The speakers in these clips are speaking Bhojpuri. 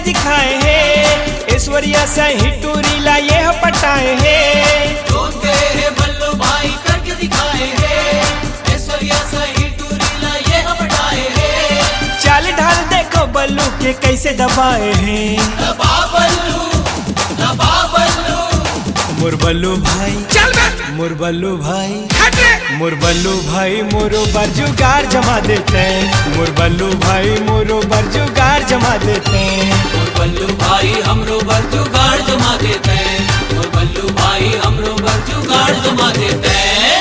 दिखाए हैं ऐश्वर्या सही टूरी लाए हो पटाए हैं बल्लू भाई करके दिखाए हैं ऐश्वर्या सही टूरी लाए हो पटाए हैं। चाल ढाल देखो बल्लू के कैसे दबाए हैं। दबा बल्लू मुरबल्लू भाई चल मुरबल्लू भाई मुरबल्लू भाई मोरो बरजुगार जमा देते हैं। मुरबल्लू भाई मोरो बरजुगार जमा देते हैं। बल्लू भाई हमरो बरजुगार जमा देते हैं। बल्लू भाई हमरो बरजुगार जमा देते हैं।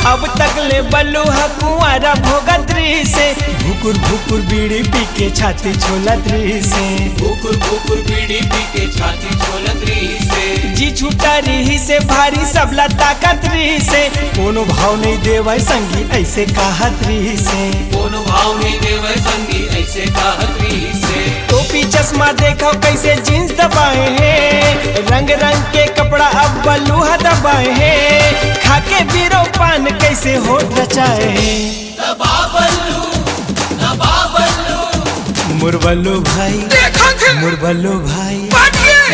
अब तक ले बल्लू हा कुंवारा भोगत्री से भुकुर भुकुर बीड़ी पी के छाती छोलत्री से भुकुर भुकुर बीड़ी पी के छाती छोलत्री से जी छूटा रही से भारी सबला ताकतरी से कोनो भाव नहीं देवे संगी ऐसे कहतरी से कोनो भाव नहीं देवे संगी ऐसे कहतरी से। टोपी चश्मा देखो कैसे जींस दबाए हैं। रंग रंग के कपड़ा अब बल्लू हा दबाए हैं। खाके बीरो पान कैसे होठ रचाए हैं। दबा बल्लू मुरबल्लू भाई मुरबल्लू भाई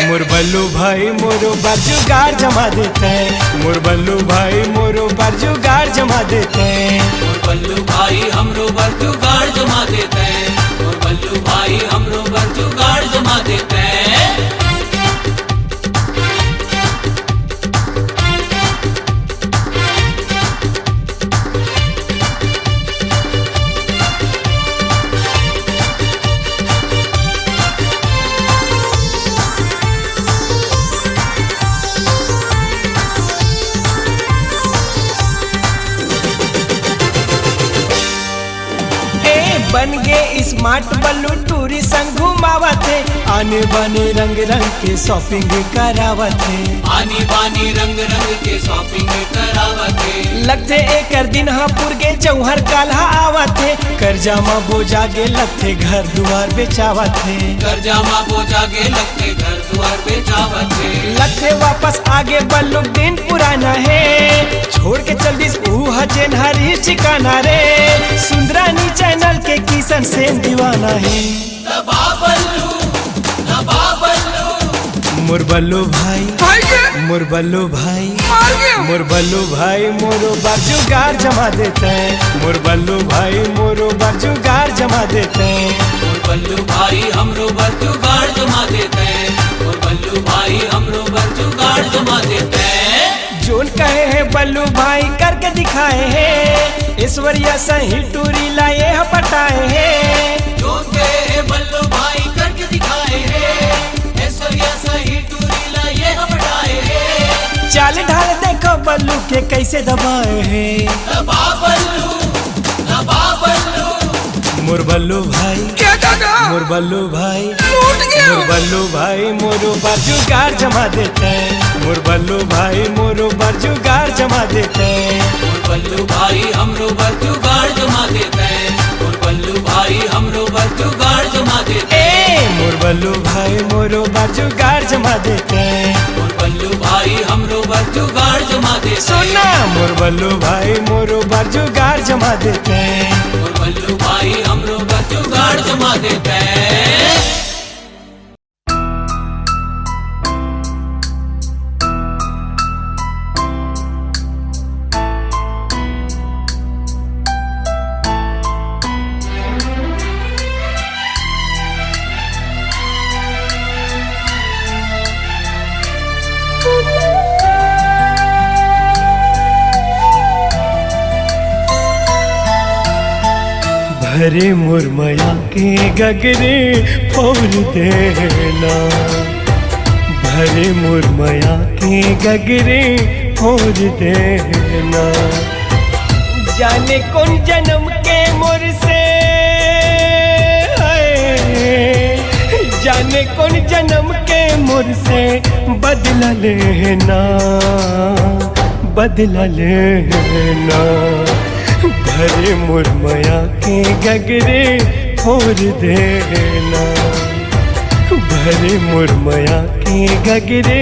मुरबल्लू भाई मोरो बरजुगार जमा देते हैं। मुरबल्लू भाई मोरो बरजुगार जमा देते हैं। बल्लू भाई हमरो बरजुगार जमा देते हैं। बल्लू भाई हमरो बरजुगार जमा देते हैं। बन गए स्मार्ट बल्लू टूरी संग घुमावत है। आने बाने रंग रंग के शॉपिंग करावत है। आनी बानी रंग रंग के शॉपिंग करावत है। लगते एक दिन हापुर के चौहर काल्हा आवत है। कर्जा माँ बोझा गे लगते घर दुआर बेचावत है। कर्जा माँ बोझा गे लगते घर दुआर बेचावत है। लगते वापस आगे बल्लू दिन पुराना है। छोड़ के चल दिस हजेन हरी ठिकाना रे। सुंदरानी चैनल के किशन सेन दीवाना है। दबा बल्लू मुरबल्लू भाई मुरबल्लू भाई मुरबल्लू भाई मोरो बरजुगार जमा देते हैं। मुरबल्लू भाई मोरो बरजुगार जमा देते हैं। बल्लू भाई हमरो बरजुगार जमा देते हैं। बल्लू भाई हमरो बरजुगार जमा देते हैं। जोन कहे हैं बल्लू भाई करके दिखाए हैं। ऐश्वर्या सही टूरी लाए हो पटाए हैं। जोन कहे हैं बल्लू भाई करके दिखाए हैं। ऐश्वर्या सही टूरी लाए हो पटाए हैं। चाल ढाल देखो बल्लू के कैसे दबाए हैं। दबा बल्लू मुरबल्लू भाई मुरबल्लू भाई मुरबल्लू भाई मोरो बरजुगार जमा देते हैं। मुरबल्लू भाई मोरो बरजुगार जमा देते हैं। बल्लू भाई हमरो बरजुगार जमा देते हैं। बल्लू भाई हमरो बरजुगार जमा देते हैं। मुरबल्लू भाई मोरो बरजुगार जमा देते हैं। बल्लू भाई हमरो बरजुगार जमा देते हैं। सुना मुरबल्लू भाई मोरो बरजुगार जमा देते हैं। बल्लू भाई हमरो बरजुगार जमा देते हैं। भरे मुरमया के गगरे फोड़ देना, भरे मुरमया के गगरे फोड़ देना। जाने कौन जन्म के मोर से, जाने कौन जन्म के मोर से बदला लेना, बदला लेना। भरे मुरमया के गगरे फोड़ देना, भरे मुरमया के गगरे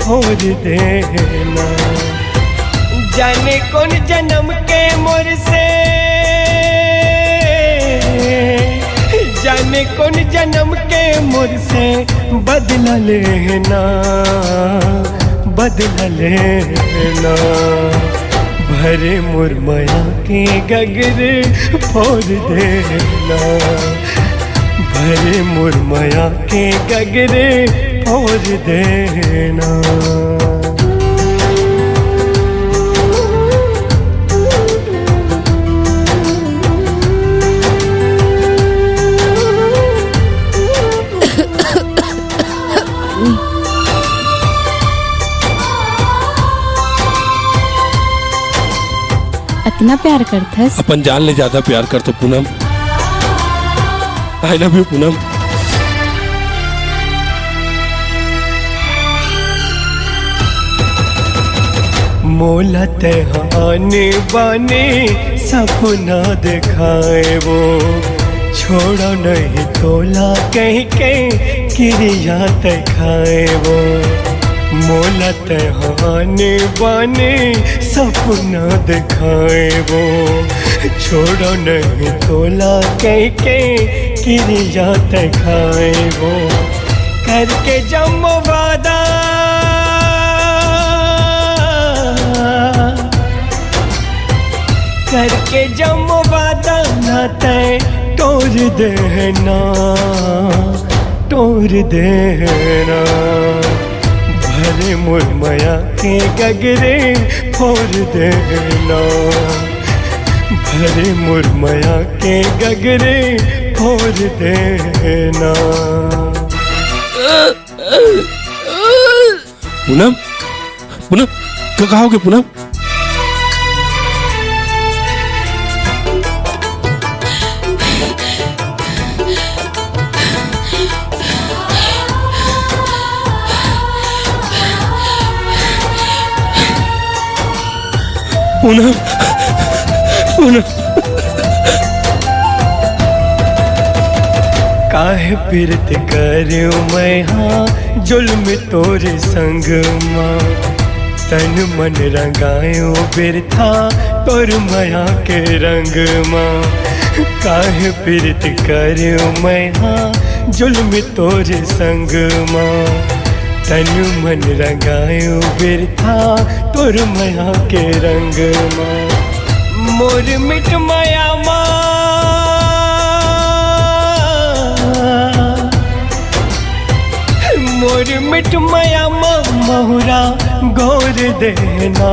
फोड़ देना। जाने कौन जन्म के मोर से, जाने कौन जन्म के मोर से बदला लेना, बदला लेना। भरे मुरमया के गगरे फोड़ देना, भरे मुरमया के गगरे फोड़ देना। इतना प्यार करथस? अपन जान ले ज्यादा प्यार कर तो पूनम। आई लव यू पूनम। मोलत आने बाने सपना दिखाए वो, छोड़ा नहीं तोला कहीं के क्रिया दिखाए वो। मोलत आने बाने सपना दिखाए वो, छोड़ो नहीं तोला कहीं के क्रिया दिखाए वो। करके जम वादा, करके जम वादा नाते तोड़ देना, तोड़ देना। भरे मुरमया के गगरे फोड़ देना, भरे मुरमया के गगरे फोड़ देना। पूनम, पूनम क्या कहोगे पूनम? पूनम, पूनम काहे पीरत करूं मैं हाँ जुल्म तोरे संग माँ। तन मन रंगायो बिरथा तोर माया के रंग माँ। काहे पीरत करूं मैं हाँ जुल्म तोरे संग माँ। तन मन रंगायो बिरथा तोर माया के रंग माँ। मोर मिट माया माँ, मोर मिट माया माँ। मोहरा गोर देना,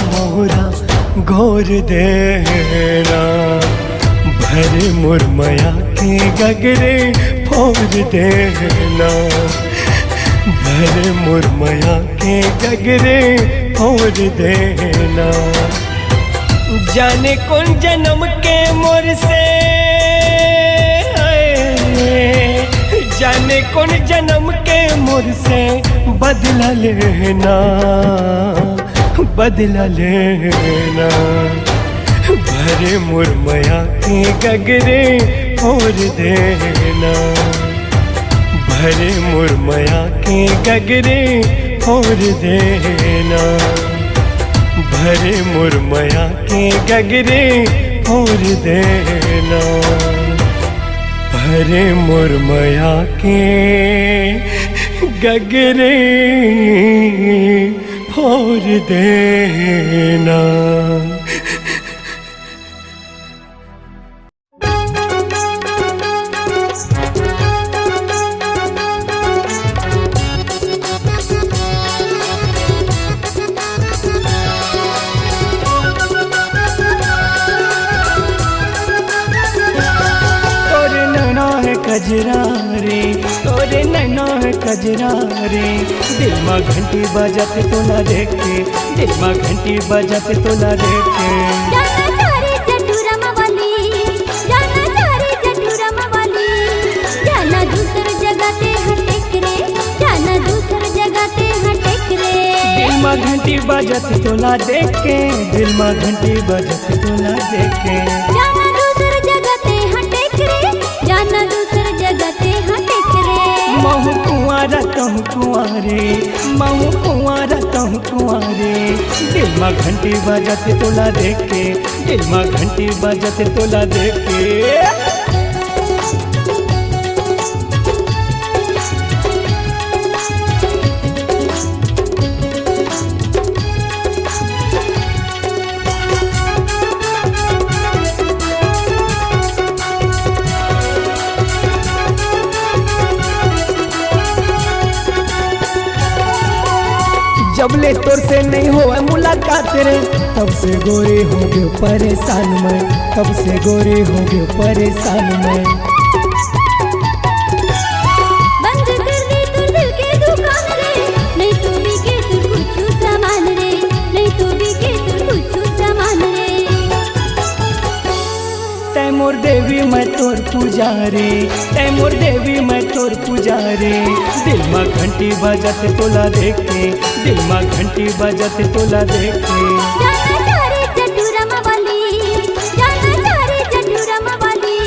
मोहरा गोर देना। भरे मुरमया के गगरे फोड़ देना, भरे मुरमया के गगरे फोड़ देना। जाने कौन जन्म के मोर से, जाने कौन जन्म के मोर से बदला लेना, बदला लेना। भरे मुरमया के गगरे फोड़ देना, भरे मुरमया के गगरे फोड़ देना। भरे मुरमया के गगरे फोड़ देना, भरे मुरमया के गगरे फोड़ देना। कजरा रे, तोरे नैना है कजरा रे। दिल में घंटी बजाते तो ना देखे, दिल में घंटी बजाते तो ना देखे। जाना चारे जटूरम वाली, जाना चारे जटूरम वाली, जाना दूसर जगह ते हटेक रे, जाना दूसर जगह ते हटेक रे। दिल में घंटी बजाते तो ना देखे, दिल में घंटी बजाते तो ना देखे। जाना दूसर जगह ते हटेक रे, जाना दूसर जगह ते हटेक रे। महू कुंवारा कहूँ कुंवारे, महू कुंवारा कहूँ कुंवारे। दिल में घंटी बजाते तोला देखे, दिल में घंटी बजाते तोला देखे। जबले तोर से नहीं हो मुलाकात रे, तब से गोरे हो गए परेशान मैं, तब से गोरे हो गए परेशान मैं। बंद कर दे तू दिल के दुकान रे, नहीं तू भी के तू कुछ सामान रे, नहीं तू भी के तू कुछ सामान रे। तै मोर देवी मैं तोर पुजारी, तै मोर देवी मैं तोर पुजारी। दिल में घंटी बजाते तोला देखे, दिल में घंटी बजाते तोला देखे। जाना चारे जटूरम वाली, जाना चारे जटूरम वाली,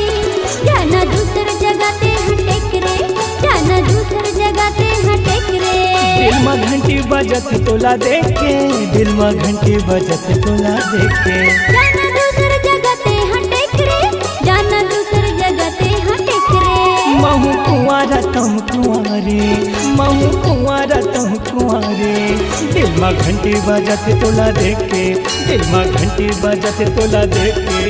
जाना दूसर जगह ते हटेक रे, जाना दूसर जगह ते हटेक रे। दिल में घंटी बजाते तोला देखे, दिल में घंटी बजाते तोला देखे। जाना दूसर जगह ते हटेक रे, जाना दूसर जगह ते हटेक रे। महू कुंवारा तुम कुंवारे, महू कुंवारा तुम कुंवारे। दिल में घंटी बजाते तोला देखे, दिल में घंटी बजाते तोला देखे।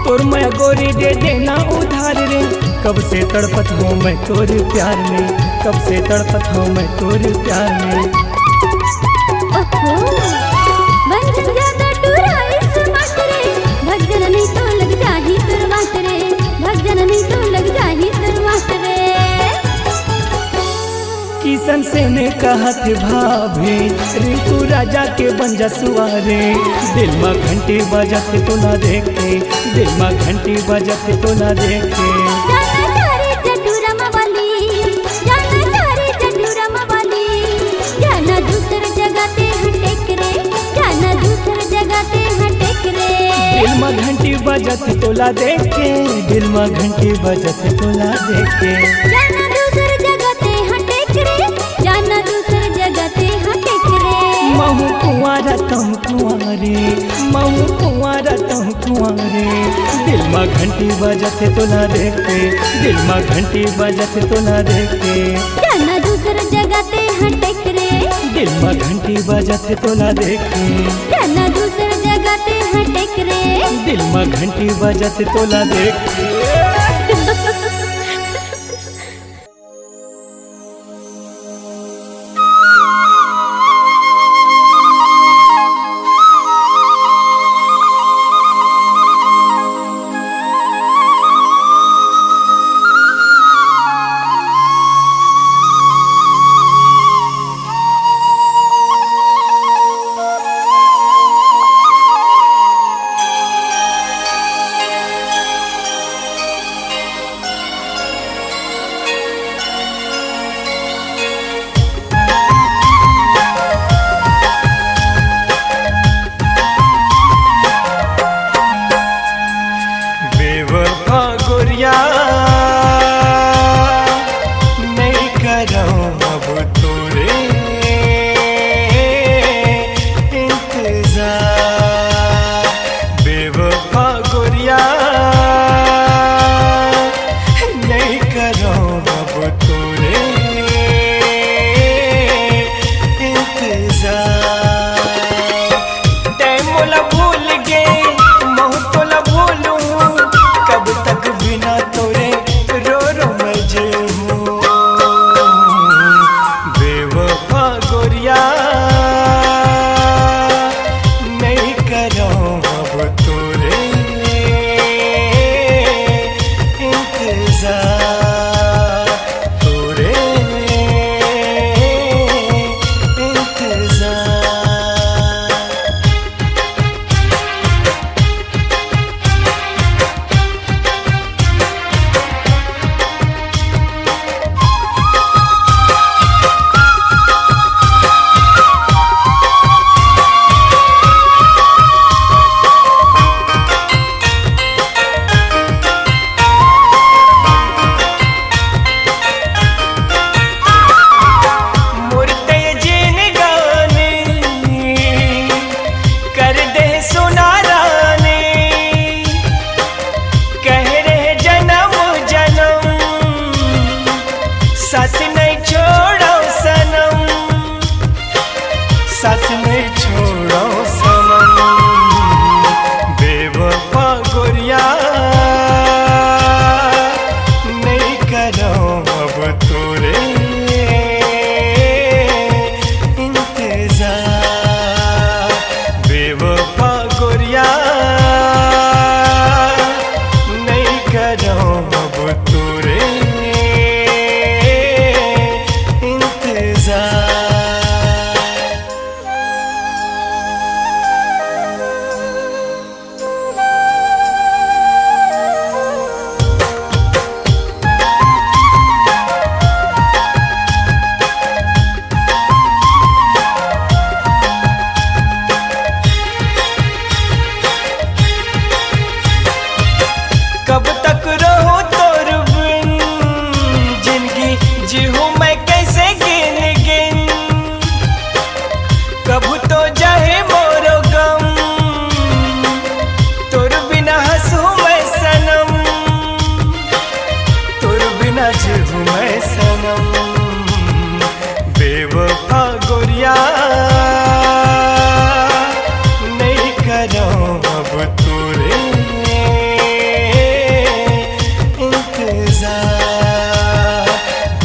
तोर मैं गोरी दे देना उधार रे, कब से तड़पत हूँ मैं तोर प्यार में, कब से तड़पत हूँ मैं तोर प्यार में। ओहो बंधन ज्यादा टूरा इस मात रे, भगजन नहीं तो लग जाही तुर मात रे, भगजन नहीं तो लग जाही तुर मात रे। किशन से ने कहा थे भाभी, रितु राजा के बन जा सुआरे। दिल में घंटी बजाते तो ना देखे, दिल में घंटी बजाते तो ना देखे। जाना चारे जटूरम वाली, जाना चारे जटूरम वाली, जाना दूसर जगह ते हटेक रे, जाना दूसर जगह ते हटेक रे। दिल में घंटी बजाते तोला देखे, दिल में घंटी बजाते तोला देखे। जाना दूसर जगह ते हटेक रे, जाना दूसर जगह ते हटेक रे। महू कुंवारा तुम कुंवारे, महू कुंवारा तुम कुंवारे। दिल में घंटी बजाते तो ना देखे, दिल में घंटी बजाते तो ना देखे। जाना दूसर जगह ते हटेक रे, दिल में घंटी बजाते तो ना देखे, जाना दूसर जगह ते हटेक रे। दिल में घंटी बजाते तो ना देखे। कब तक रहो तोर बिन जिंदगी जीहूं मैं कैसे गिन गिन कब तो जाए मोरो गम तोर बिना हंसूं मैं सनम तोर बिना जीहूं मैं सनम बेवफा गोरिया नहीं करो अब तोरे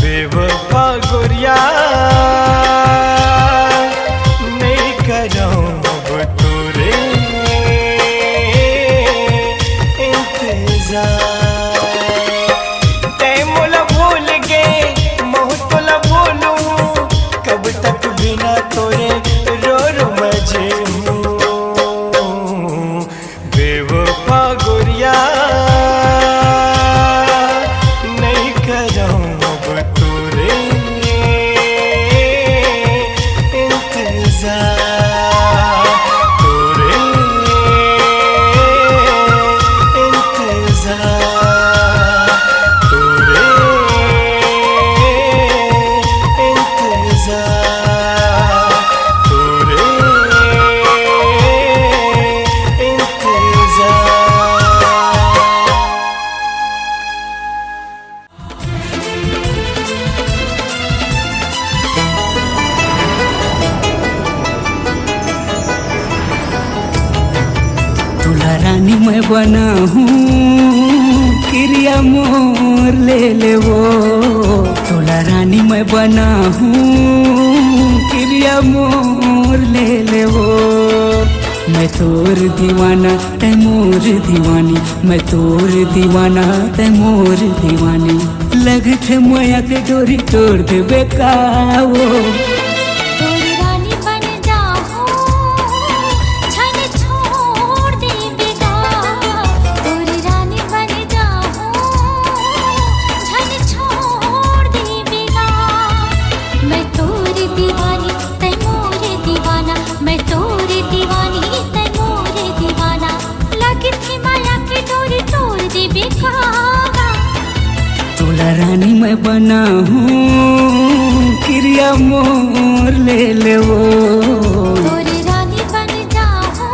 बेवफा गोरिया नहीं करो अब तोरे इंतजार तै मोला भूल गए महू तोला भूलूं कब तक बिना तोरे रो रो मजे हूँ बेवफा गोरिया नहीं करो अब तोरे इंतजार तोरे इंतजार तोरे इंतजार तोरे इंतजार दूल्हा रानी मैं बना हूँ क्रिया मोर ले ले वो दूल्हा रानी मैं बना हूँ क्रिया मोर ले ले वो मैं तोर दीवाना तै मोर दीवानी मैं तोर दीवाना तै मोर दीवानी लगथे मोया के डोरी तोड़ देबे का वो तोरी रानी बन जाऊं छन छोड़ दे बेगा तोरी रानी बन जाऊं छन छोड़ दे बेगा मैं तोरी दीवानी तै मोरे दीवाना मैं तोरी दीवानी तै मोरे दीवाना लगी थी माया की डोरी तोड़ दे बेगा दूल्हा रानी मैं बना हूँ क्रिया मोर ले ले वो तोरी रानी बन जाऊं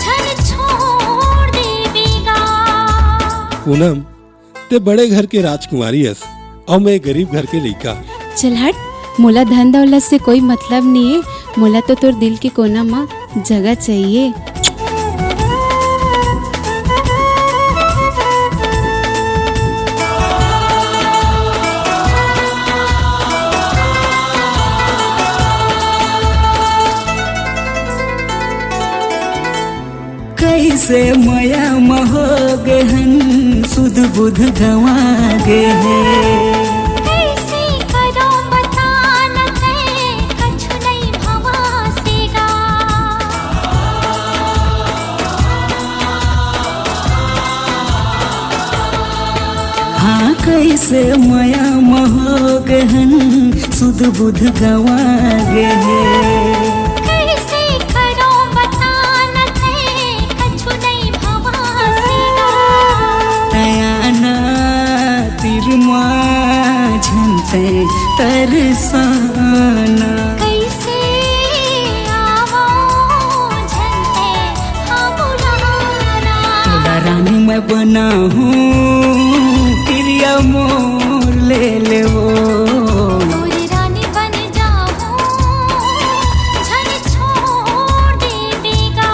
छन छोड़ दे बेगा पूनम ते बड़े घर के राजकुमारी हस और मैं गरीब घर के लड़का चल हट मोला धन दौलत से कोई मतलब नहीं है मोला तो तोर दिल के कोना में जगह चाहिए कैसे मया महो गहन सुध बुध गवा गे है कैसे करो बता न ते कछु नहीं भवासेगा हाँ कैसे मया महो गहन सुध बुध गवा गे है कैसे करो बता न ते कछु नहीं भवासेगा तयाना तिरमा झंते तरसाना कैसे आवो झंते हमराना दूल्हा रानी मैं बना हूँ क्रिया मोर ले ले वो तोरी रानी बन जाऊं छन छोड़ दे बेगा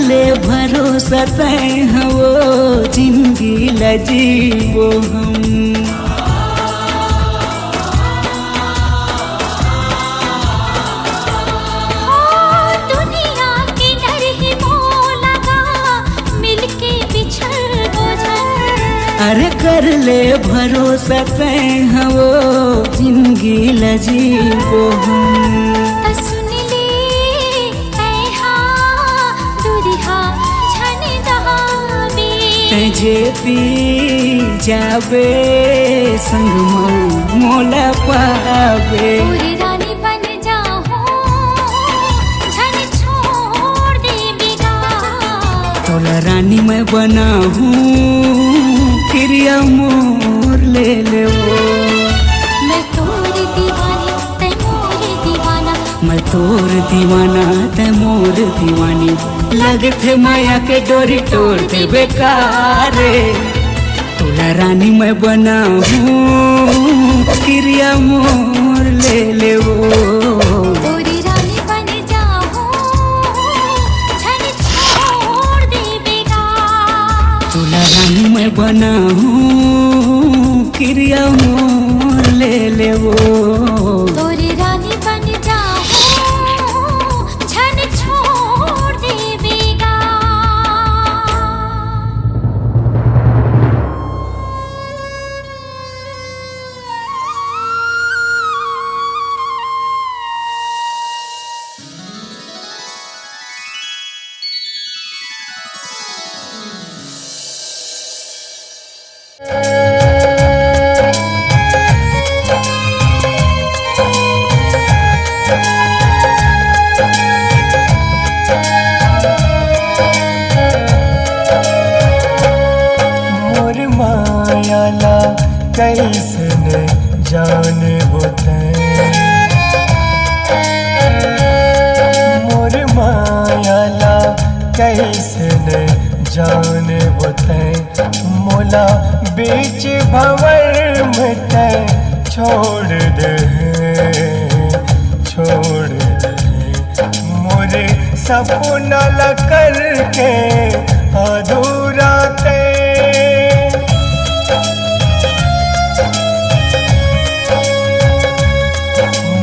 ले भरोसा तय हो जिंदगी लजीबो हम दुनिया के डर ही मोला का मिलके बिछड़ बुझल अरे कर ले भरोसा तय हो जिंदगी लजीबो हम सुन ले ऐहा दुरिहा छन दहाबे जे पी जाबे संग मोला पावे पूरी रानी बन जाऊं छन छोड़ दे बिगा तोला रानी मैं बना हूँ क्रिया मोर ले ले वो मैं तोरी दीवानी तै मोरे दीवाना मैं तोर दीवाना ते मोर दीवानी लगथे माया के डोरी तोड़ दे बेकारे तोला रानी मैं बना हूँ क्रिया मोर ले ले वो पूरी रानी बन जाऊं छन छोड़ दे बिगा तोला रानी मैं बना हूँ क्रिया मोर ले ले वो तोरी रानी बन जाऊं छन छोड़ दे बिगा मोर मायाला कैसन जाने होते मोर मायाला कैसन जाने होते मोला बीच भंवर में तय छोड़ दे मोरे सपना ला करके अधूरा ते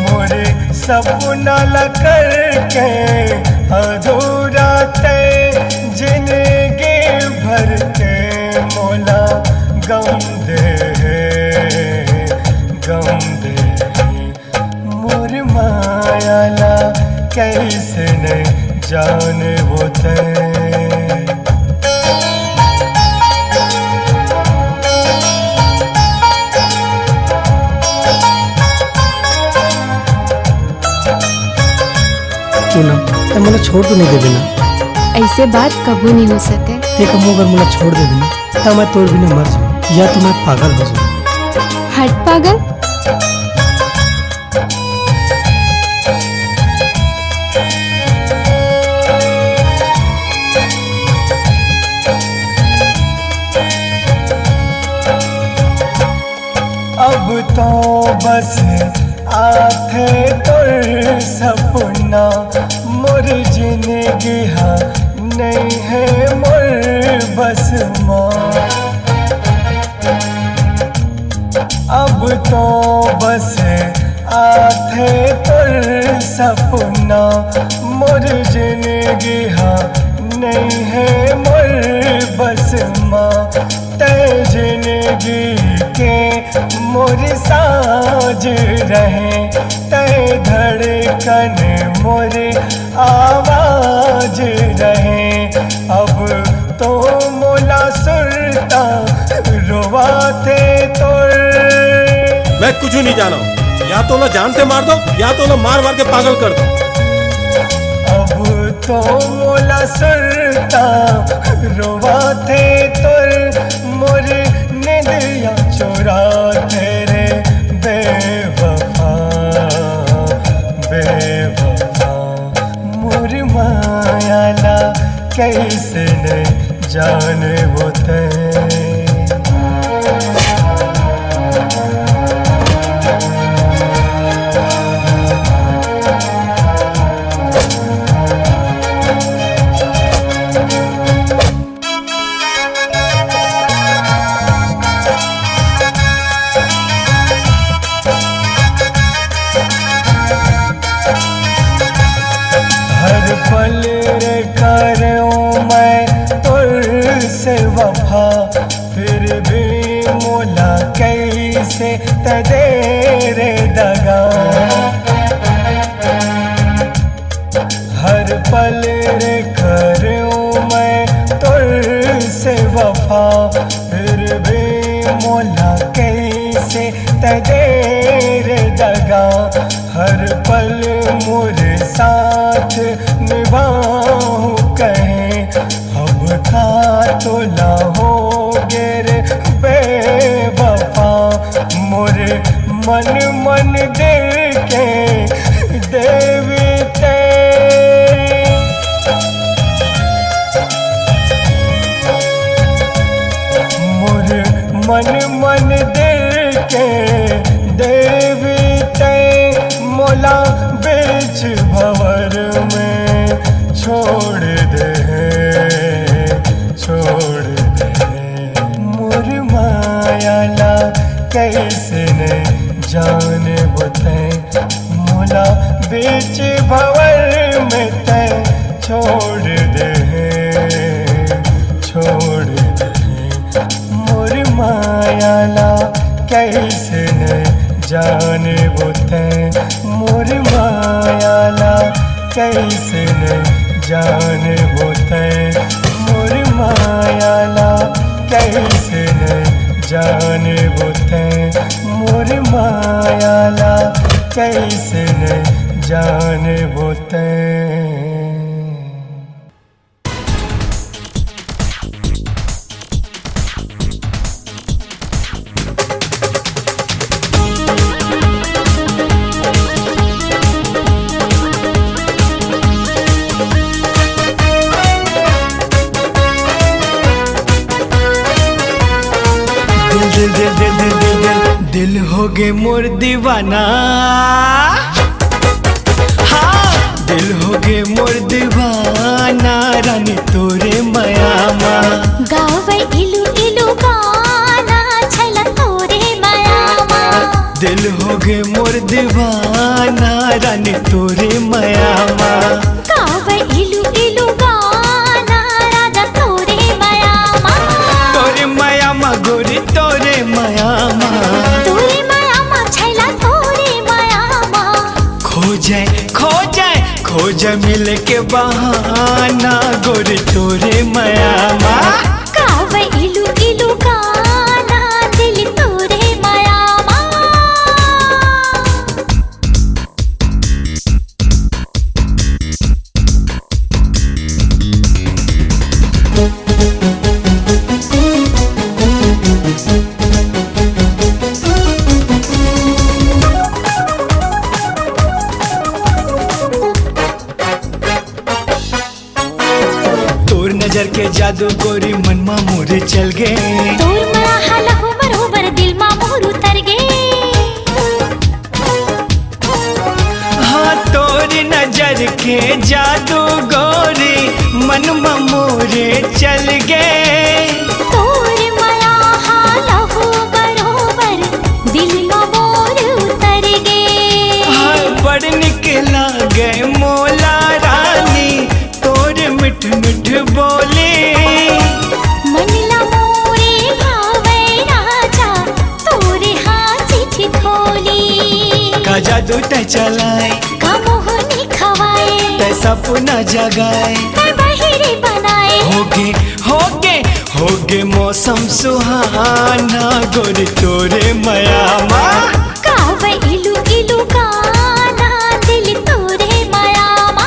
मोरे सपना ला करके अधूरा ते जिंदगी भर के मोला गम दे मोर मायाला कैसे न जाने होते पूनम ते मोला छोड़ तो नहीं देबे ना ऐसे बात कबू नहीं हो सके ते कमो अगर मोला छोड़ देबे ना तो मैं तोर बिना मर जाऊं या तो मैं पागल हो जाऊं हट पागल अब तो बस आथे तोर सपना मोर जिंदगी हा नहीं है मोर बस माँ अब तो बस आथे तोर सपना मोर जिंदगी हा नहीं है मोर बस माँ तय जिंदगी के मोर साज रहे तय धड़कन मोर आवाज रहे अब तो मोला सुरता रोवाते तोर मैं कुछ नहीं जाना हूँ या तो ना जान से मार दो या तो ना मार मार के पागल कर दो अब तो मोला सुरता रोवाते तोर मोर निंदिया चुरा तेरे बेवफा मोर मायाला कैसे न जाने होते रे दगा, हर पल रे करूं मैं तुर से वफा, फिर भी मोला कैसे तगे रे दगा, हर पल मोरे साथ निभाऊं कहीं, अब था तो ना होगे रे बेवफा, मोरे मन मन दिल के देवते, मोरे मन मन दिल के देवते, मोला बीच भंवर में छोड़ दे, छोड़ दे, मोर मायाला कैसे न जाने बताए, मोला बीच भंवर में तय छोड़ दे, छोड़ दे, मोर मायाला कैसे न जाने बताए, मोर मायाला कैसे न जाने बताए, मोर मायाला कैसे न जाने बताए, मोर मायाला कैसे न जाने बताए। दिल दिल दिल दिल दिल दिल दिल हो गे मोर दीवाना, हाँ दिल हो गे मोर दीवाना, रानी तोरे मायामा, गावै इलु इलु गाना छैला तोरे मायामा, दिल हो गे मोर दीवाना, रानी तोरे मायामा, गावै इलु इलु गाना राजा तोरे मायामा, तोरे मायामा गोरी तोरे मायामा, तोरे मायामा छैला तोरे मायामा, खो जाए खो जाए खो जाए मिल के बहाना, गोरी तोरे मायामा, गावै इलु इलु गाना दिल तोरे मायामा। तोर नजर के जादू गोरी मनमा मोरे चल गे, तोर मरा हाला हो बरोबर दिल मा मोर उतर गे, हाँ तोर नजर के जादू गोरी मनमा मोरे चल गे, तोर मरा हाला हो बरोबर दिल मा मोर उतर गे, हाँ बड़ निकला गए मोला रानी तोर मिठ मिठ बोले, मनला मोरे भावै राजा तोरे हाथी ठिठोली, का जादू तय चलाए, का मोहनी खवाए, तय सपना जगाए, तय बहिरी बनाए, होगे होगे होगे मौसम सुहाना, गोरी तोरे मायामा, गावै इलु इलु गाना दिल तोरे मायामा।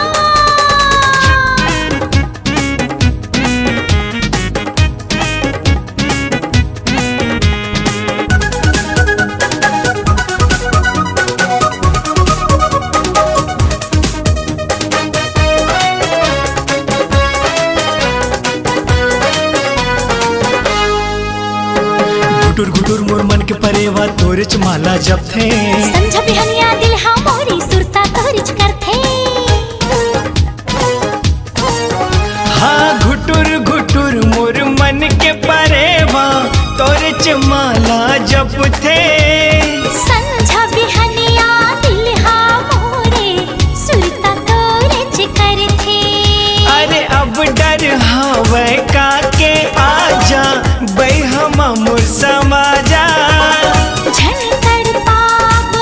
घुटुर घुटुर मोर मन के परेवा तोरे च माला जब थे, समझ बिहनिया दिल हा मोरी सुरता तोरिच करथे, हाँ घुटुर घुटुर मोर मन के परेवा तोरे च माला जब थे, समझ बिहनिया दिल हा मोरे सुरता तोरिच करथे, अरे अब डर हवे काके आजा बै हम मोर समाजा, झन तड़पाब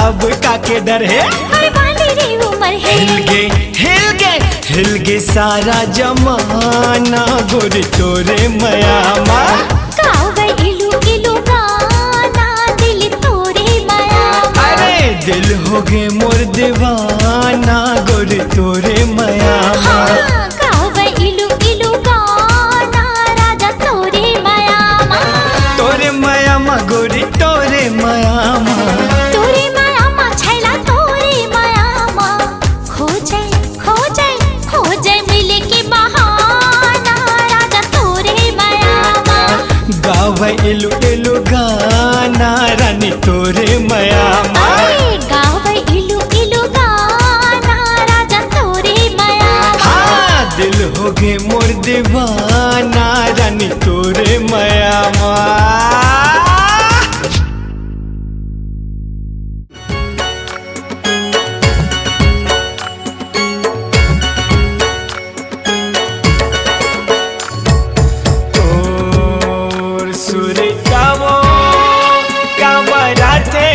अब काके डर है। हर वाली रे उमर है। हिल गे सारा जमाना गोरी तोरे मयामा। गावे इलू इलू गाना दिल तोरे मयामा। अरे दिल हो गे मोर दीवाना गोरी तोरे मयामा। गावे इलू इलू गाना राजा तोरे मयामा। तोरे मयामा गोरी तोरे मयामा। तोरे मयामा छैला तोरे मयामा। खो जाए मिले के बहाना राजा तोरे मयामा। गावे इलू इलू गाना रानी तोरे मयामा। गावे इलू इलू गाना राजा तोरे मयामा। हाँ दिल हो गे मोर दीवाना रानी तोरे मयामा। मोर सुरतागा काबरा थे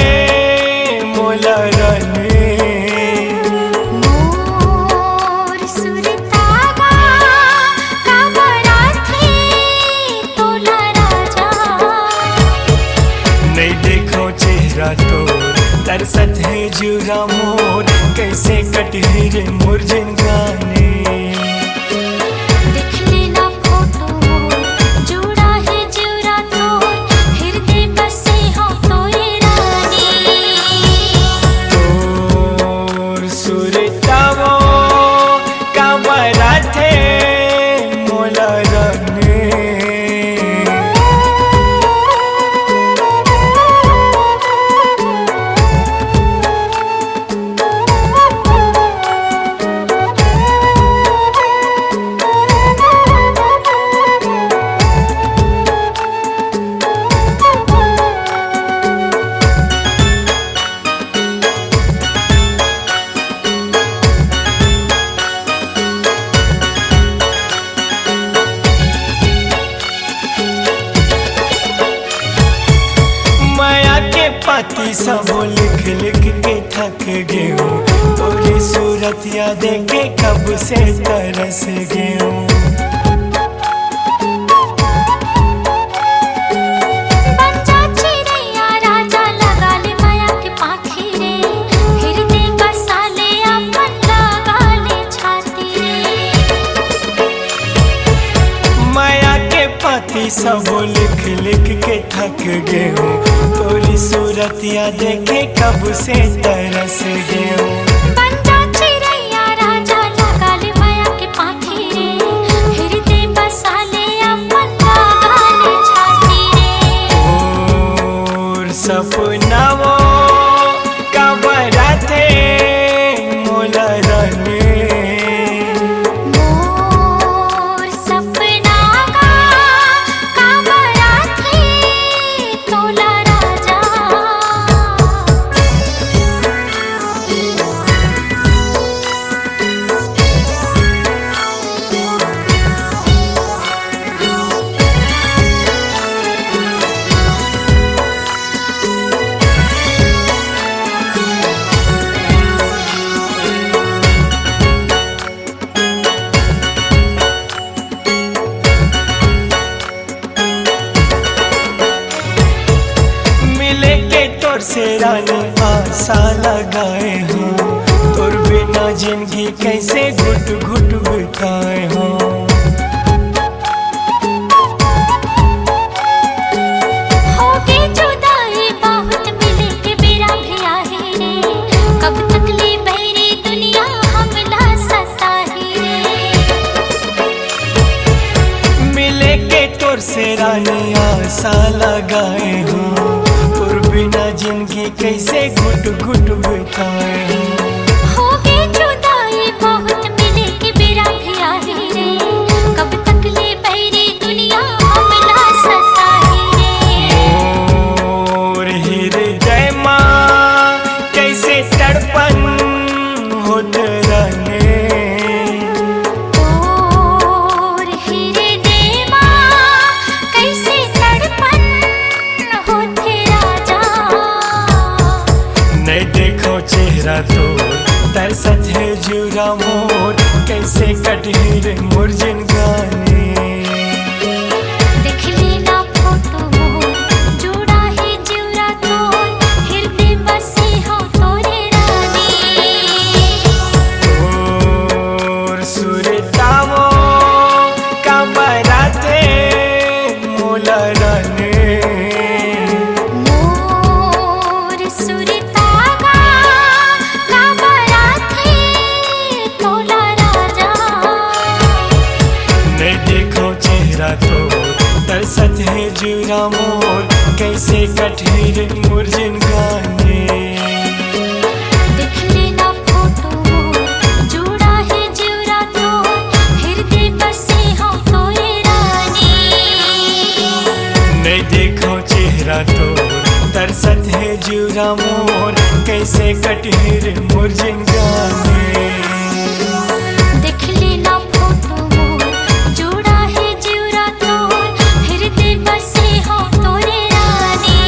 तोला राजा। नहीं देखो चेहरा तो तरसत है जुरा मोर कैसे कटे रे मोर जिंगाने। देख लेना फोटो जुड़ा है जुरा तोर हृदय बसे हो तोरे रानी। तोर सुरतावो काबरा थे मोला रने। पाती सब लिख लिख के थक गए हूँ। तोरी सूरत या देखे कब से तरस गए हूँ। बच्चा चिड़ैया राजा लगा ले माया के पाखी रे हृदय बसा ले अपन लगा ले छाती रे। माया के पाती सब लिख लिख के थक गए हूँ। तोरी सूरत या देखे कब से तरस गए हूँ। बच्चा चिड़ैया राजा लगा ले माया के पाखी रे हृदय बसा ले अपन लगा ले छाती रे। और सपना वो काबरा थे मोला रने। मोर सपना का काबरा थे तोला राजा। मिले के तोर से रानी आशा लगाए हो। तोर बिना जिंदगी कैसे घुट घुट बिताए हो। होगे जुदाई बहुत मिले के बेरा भी आहे रे कब तक ले बहरी दुनिया हमला सताही रे। मिले के तोर से रानी आशा लगाए हो। तोर बिना जिंदगी कैसे घुट घुट बिताए हो। होगे जुदाई बहुत मिले के बेरा भी आहे रे कब तक ले बहरी दुनिया हमला सताही रे। और हृदय माँ कैसे तड़पन होत रहने। तोर हृदय माँ कैसे तड़पन होते राजा। नहीं चेहरा तो तरसत है जुरा मोर कैसे कठिर मुरझिन गाने देख लेना फोटो जोड़ा है जीवरा तो हृदय बसे हो तोरे रानी नहीं देखो चेहरा तो तरसत है जुरा मोर कैसे कठिर मुरझिन गाने देख लेना फोटो जोड़ा है जीवरा तो हृदय बसे हो तोरे रानी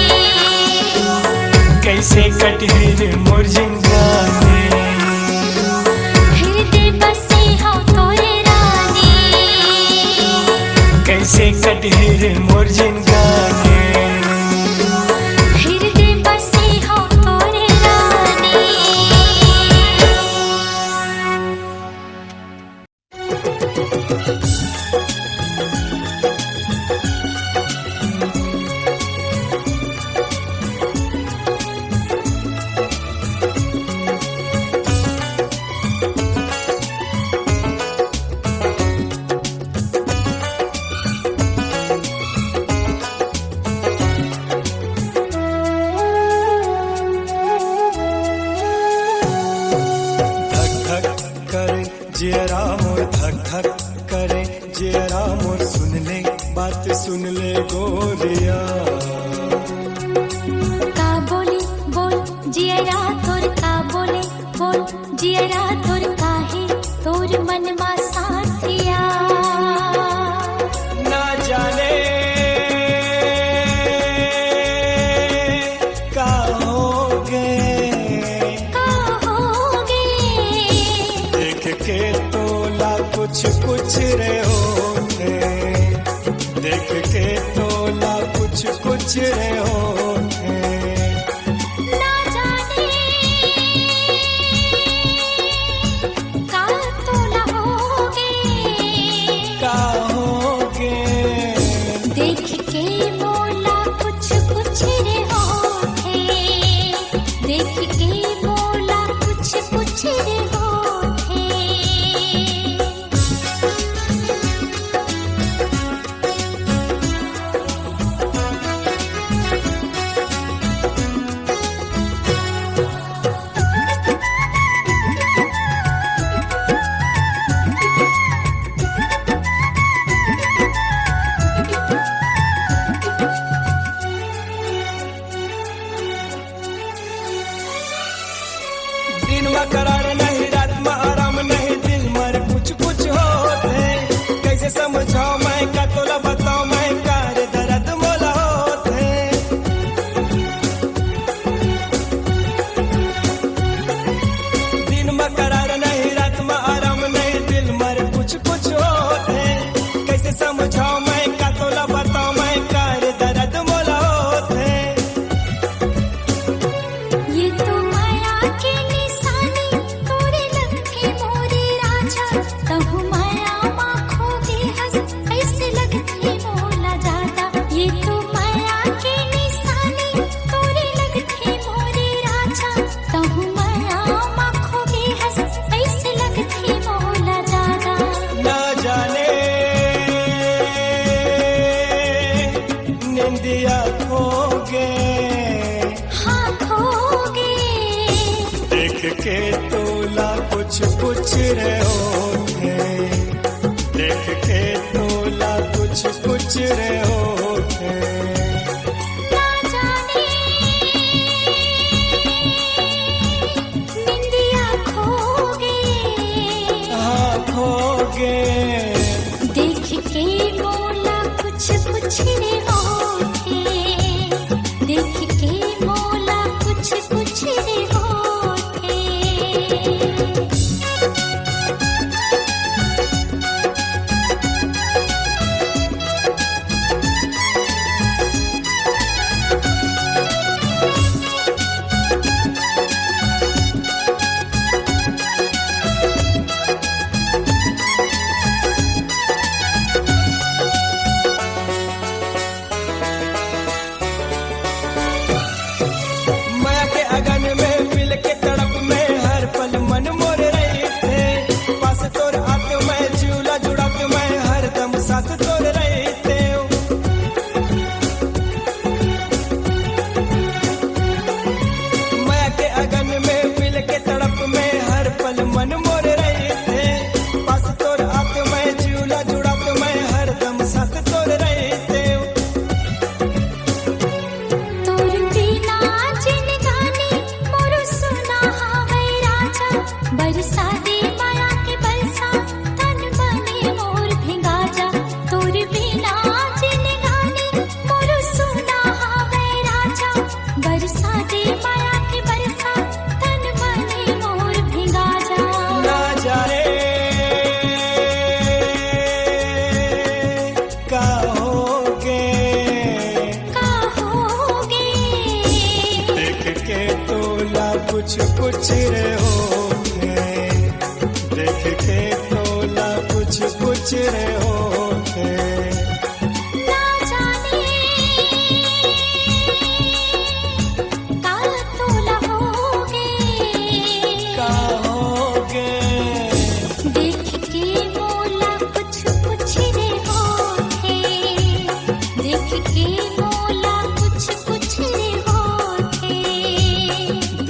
कैसे कठिर मुरझिन गाने हृदय बसे हो तोरे रानी कैसे कठिर मुरझिन गाने हृदय बसे हो तोरे रानी धक धक करे जियरा मोर धक धक करे जियरा मोर सुन ले बात सुन ले गोरिया का बोले बोल जियरा तोर का बोले बोल जियरा तोर काहे तोर मन मा साथिया ना जाने का होगे का होगे देख के तोला कुछ कुछ रे होते देख के तोला कुछ कुछ रे होते ना जाने का तोला होगे का होगे देख के बोला कुछ कुछ रे होगे देख के बोला कुछ कुछ रे होगे दिन में करार नहीं रात में आराम नहीं दिल मर कुछ कुछ होते कैसे समझाओ मैं का तोला बताओ मैं कार दर्द मोला होते दिन में करार नहीं रात में आराम नहीं दिल मर कुछ कुछ होते कैसे समझाओ मैं का तोला बताओ मैं कार दर्द मोला होते ये तो माया के निशानी तोरे लगथे मोरे राजा तहु माया माखोगे हंस ऐसे लगथे मोला ज्यादा ये तो माया के निशानी तोरे लगथे मोरे राजा तहु माया माखोगे हंस ऐसे लगथे मोला ज्यादा ना जाने निंदिया खोगे हाँ खोगे देख के तोला कुछ कुछ रे होते देख के तोला कुछ कुछ रे होते ना जाने निंदिया खोगे हाँ खोगे देख के बोला कुछ कुछ रे होते देख के बोला कुछ कुछ रे होते कुछ कुछ रे होके, देख के तोला कुछ कुछ रे होके। ना जाने का तोला होगे, का होगे, देख के मोला कुछ कुछ रे होगे, देख के मोला कुछ कुछ रे होगे।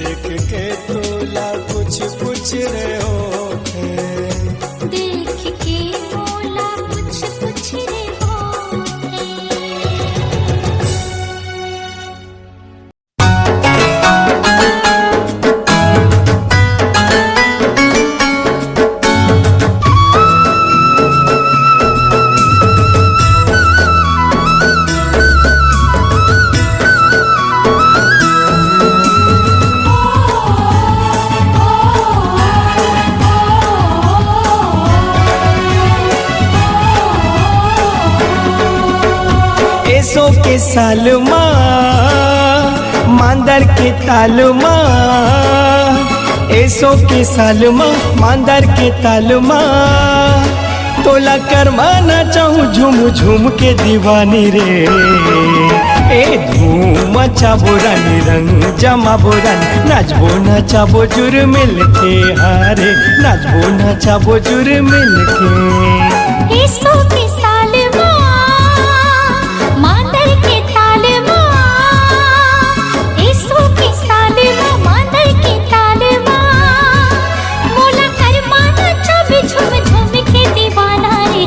देख के तोला कुछ कुछ रे होके। देख के मोला कुछ कुछ रे होगे। एसो के साल मांदर के ताल एसो के साल मांदर के ताल तोला करमाना चाहूँ झूम झूम के दीवानी रे। ए धूम चाबो रानी रंग जमाबो रानी, नाचबो नचाबो जुर मिल के हारे, नाचबो नचाबो जुर मिल के। एसो के साल मांदर के ताल एसो के साल मांदर के ताल मोला करमाना चाबी झूम झूम के दीवाना रे।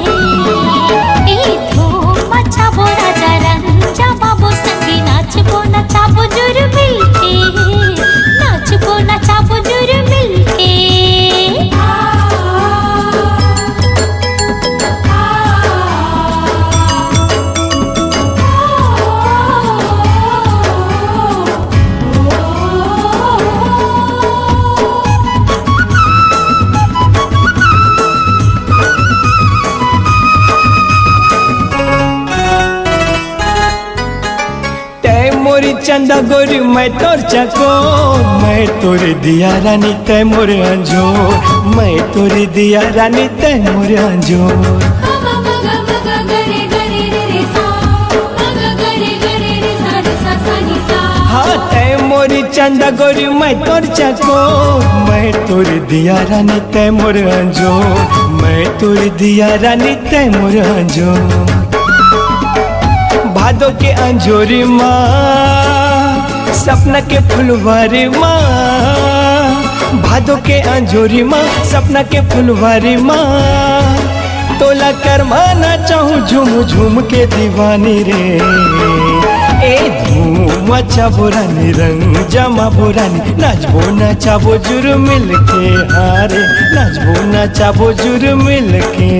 ए धूम चाबो राजा रंग जमाबो संगी, नाचबो नचाबो जुर मिल के, नाचबो नचाबो जुर मिल के। तै मोरी चंदा गोरी मैं तोर चको, मैं तोरे दिया रानी तै मोरे अंजोर, मैं तोरे दिया रानी तै मोरे अंजोर। हाँ तै मोरी चंदा गोरी मैं तोर चको, मैं तोरे दिया रानी तै मोरे अंजोर, मैं तोरे दिया रानी तै मोरे अंजोर। भादो के अंजोरी सपना के फुलवारी भादो के अंजोरी सपना के फुलवारी तोला करमाना चाहूँ झूम झूम के दीवानी रे। ए धूम चाबो रानी रंग जमाबो रानी, नाचबो नचाबो जुर मिल के हारे, नाचबो नचाबो जुर मिल के।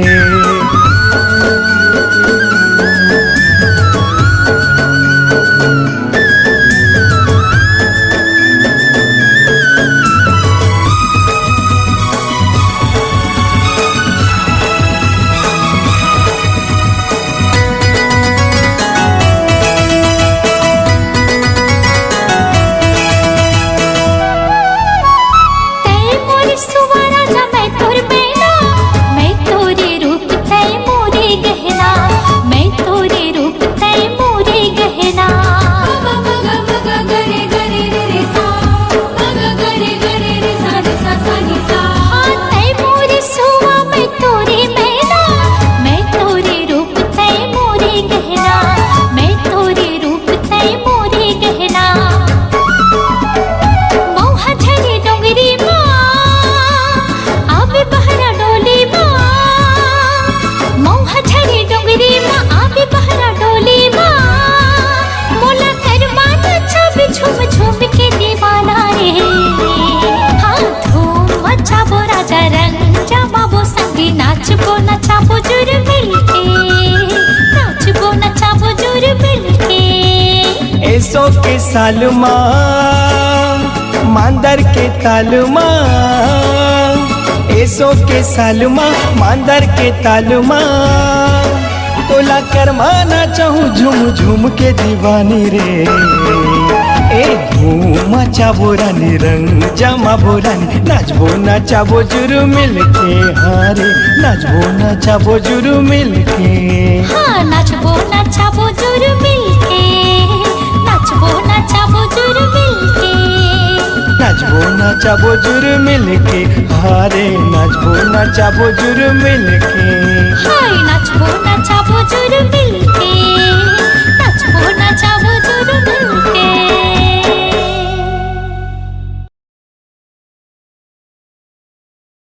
एसो के साल मांदर के ताल एसो के साल मांदर के ताल तोला करमाना चाहूँ झूम झूम के दीवानी रे। ए धूम मचाबो रानी रंग जमाबो रानी नाचबो नचाबो जुरु मिलके हारे नाचबो नचाबो जुरु मिलके हाँ नाचबो नचाबो जुर मिलके नाचबो नचाबो जुर मिलके नाचबो नचाबो जुरु मिलके हारे नाचबो नचाबो जुरु मिलके हाय नाचबो